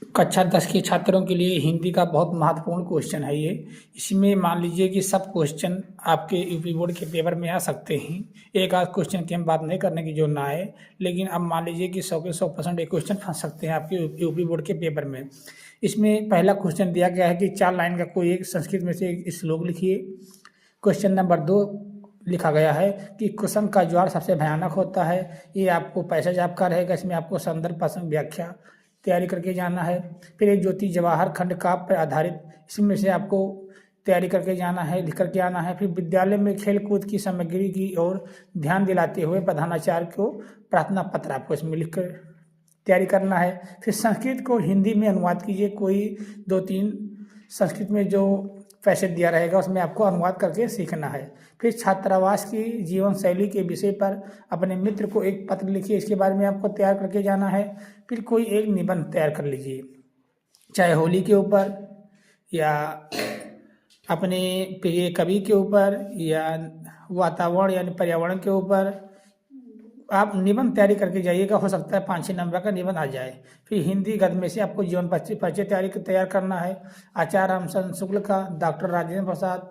कक्षा 10 के छात्रों के लिए हिंदी का बहुत महत्वपूर्ण क्वेश्चन है ये। इसमें मान लीजिए कि सब क्वेश्चन आपके यूपी बोर्ड के पेपर में आ सकते हैं। एक आध क्वेश्चन की हम बात नहीं करने की जो ना आए, लेकिन अब मान लीजिए कि 100 के 100% एक क्वेश्चन फंस सकते हैं आपके यूपी बोर्ड के पेपर में। इसमें पहला क्वेश्चन दिया गया है कि 4 लाइन का कोई एक संस्कृत में से एक श्लोक लिखिए। क्वेश्चन नंबर 2 लिखा गया है कि कुसुम का ज्वार सबसे भयानक होता है। ये आपको पैसेज आपका रहेगा, इसमें आपको संदर्भ प्रसंग व्याख्या तैयारी करके जाना है। फिर एक ज्योति जवाहर खंड काव्य पर आधारित, इसमें से आपको तैयारी करके जाना है, लिख करके आना है। फिर विद्यालय में खेल कूद की सामग्री की ओर ध्यान दिलाते हुए प्रधानाचार्य को प्रार्थना पत्र आपको इसमें लिख कर तैयारी करना है। फिर संस्कृत को हिंदी में अनुवाद कीजिए। कोई 2-3 संस्कृत में जो पैसेज दिया रहेगा उसमें आपको अनुवाद करके सीखना है। फिर छात्रावास की जीवन शैली के विषय पर अपने मित्र को एक पत्र लिखिए, इसके बारे में आपको तैयार करके जाना है। फिर कोई एक निबंध तैयार कर लीजिए, चाहे होली के ऊपर या अपने प्रिय कवि के ऊपर या वातावरण यानी पर्यावरण के ऊपर आप निबंध तैयारी करके जाइएगा। हो सकता है 5-6 नंबर का निबंध आ जाए। फिर हिंदी गद्य में से आपको जीवन परिचय तैयार करना है, आचार्य रामचंद्र शुक्ल का, डॉक्टर राजेंद्र प्रसाद,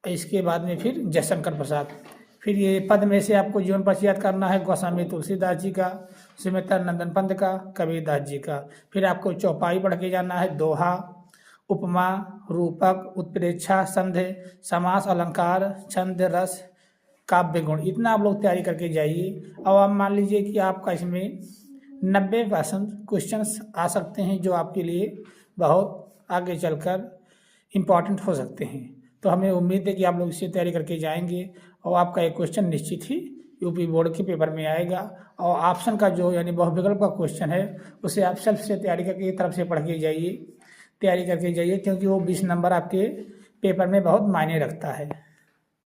इसके बाद में फिर जयशंकर प्रसाद। फिर ये पद में से आपको जीवन परिचय याद करना है, गोस्वामी तुलसीदास जी का, सुमित्रा नंदन पंत का, कबीरदास जी का। फिर आपको चौपाई पढ़ के जाना है, दोहा, उपमा, रूपक, उत्प्रेक्षा, संधि, समास, अलंकार, छंद, रस, काव्य गुण, इतना आप लोग तैयारी करके जाइए। अब आप मान लीजिए कि आपका इसमें 90% क्वेश्चन आ सकते हैं जो आपके लिए बहुत आगे चलकर इम्पॉर्टेंट हो सकते हैं। तो हमें उम्मीद है कि आप लोग इससे तैयारी करके जाएंगे और आपका एक क्वेश्चन निश्चित ही यूपी बोर्ड के पेपर में आएगा। और ऑप्शन का जो यानी बहुविकल्प का क्वेश्चन है उसे आप सेल्फ से तैयारी करके एक तरफ से पढ़ के जाइए, तैयारी करके जाइए, क्योंकि वो 20 नंबर आपके पेपर में बहुत मायने रखता है।